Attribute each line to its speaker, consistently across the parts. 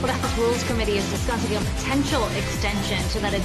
Speaker 1: Well, the House Rules Committee is discussing a potential extension to that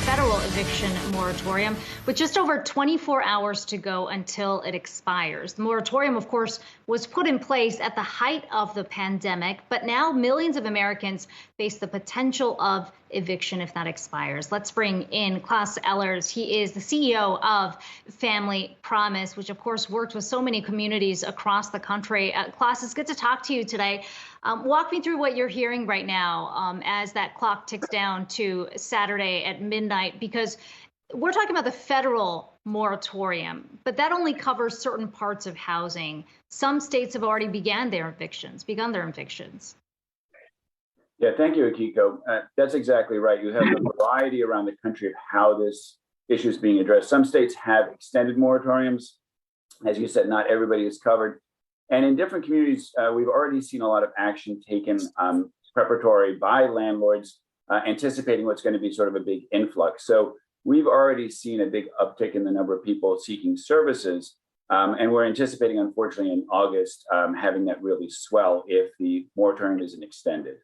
Speaker 1: federal eviction moratorium, with just over 24 hours to go until it expires. The moratorium, of course, was put in place at the height of the pandemic, but now millions of Americans face the potential of eviction if that expires. Let's bring in Claas Ehlers. He is the CEO of Family Promise, which of course worked with so many communities across the country. Claas, it's good to talk to you today. Walk me through what you're hearing right now as that clock ticks down to Saturday at midnight, because we're talking about the federal moratorium, but that only covers certain parts of housing. Some states have already begun their evictions.
Speaker 2: Yeah, thank you, Akiko. That's exactly right. You have a variety around the country of how this issue is being addressed. Some states have extended moratoriums. As you said, not everybody is covered. And in different communities, we've already seen a lot of action taken preparatory by landlords, anticipating what's going to be sort of a big influx. So we've already seen a big uptick in the number of people seeking services. And we're anticipating, unfortunately, in August, having that really swell if the moratorium isn't extended.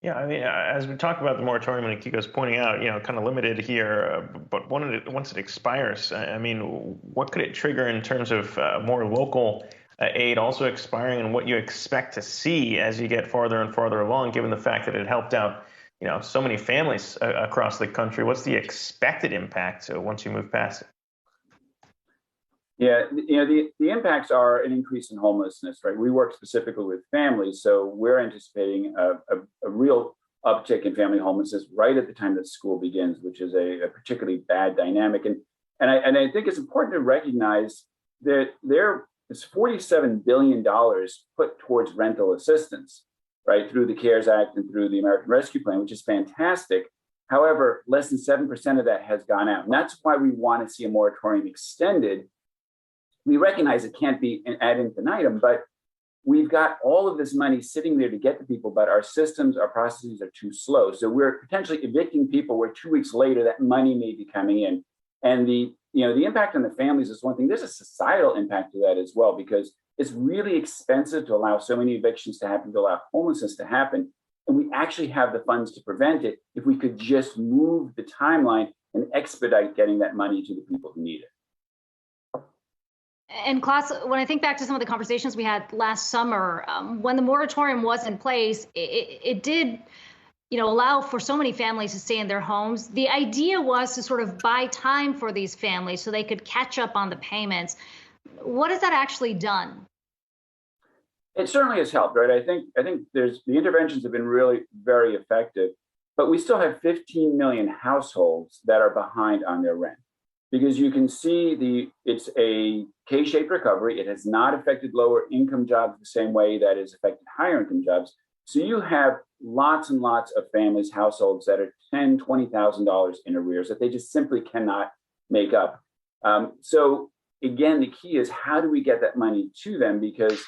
Speaker 3: Yeah, I mean, as we talk about the moratorium, and Akiko's pointing out, kind of limited here, but once it expires, I mean, what could it trigger in terms of more local aid also expiring, and what you expect to see as you get farther and farther along, given the fact that it helped out, so many families across the country? What's the expected impact once you move past it?
Speaker 2: Yeah, the impacts are an increase in homelessness, right? We work specifically with families, so we're anticipating a real uptick in family homelessness right at the time that school begins, which is a particularly bad dynamic. And I think it's important to recognize that there is $47 billion put towards rental assistance, right, through the CARES Act and through the American Rescue Plan, which is fantastic. However, less than 7% of that has gone out. And that's why we want to see a moratorium extended. We recognize it can't be an ad infinitum, but we've got all of this money sitting there to get to people, but our systems, our processes are too slow. So we're potentially evicting people where 2 weeks later that money may be coming in. And the impact on the families is one thing. There's a societal impact to that as well, because it's really expensive to allow so many evictions to happen, to allow homelessness to happen. And we actually have the funds to prevent it if we could just move the timeline and expedite getting that money to the people who need it.
Speaker 1: And Claas, when I think back to some of the conversations we had last summer, when the moratorium was in place, it did, allow for so many families to stay in their homes. The idea was to sort of buy time for these families so they could catch up on the payments. What has that actually done?
Speaker 2: It certainly has helped, right? I think the interventions have been really very effective, but we still have 15 million households that are behind on their rent. Because you can see it's a K-shaped recovery. It has not affected lower income jobs the same way that it's affected higher income jobs. So you have lots and lots of families, households that are $10,000, $20,000 in arrears that they just simply cannot make up. So again, the key is, how do we get that money to them? Because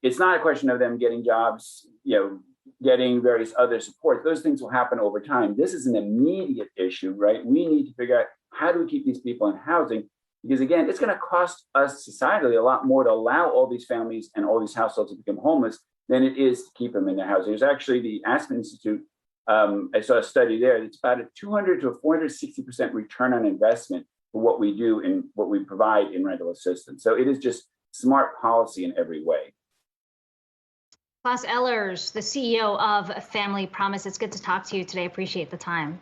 Speaker 2: it's not a question of them getting jobs, getting various other supports. Those things will happen over time. This is an immediate issue, right? We need to figure out, how do we keep these people in housing? Because again, it's going to cost us societally a lot more to allow all these families and all these households to become homeless than it is to keep them in their housing. There's actually the Aspen Institute. I saw a study there. It's about a 200 to a 460% return on investment for what we do and what we provide in rental assistance. So it is just smart policy in every way.
Speaker 1: Claas Ehlers, the CEO of Family Promise. It's good to talk to you today. Appreciate the time.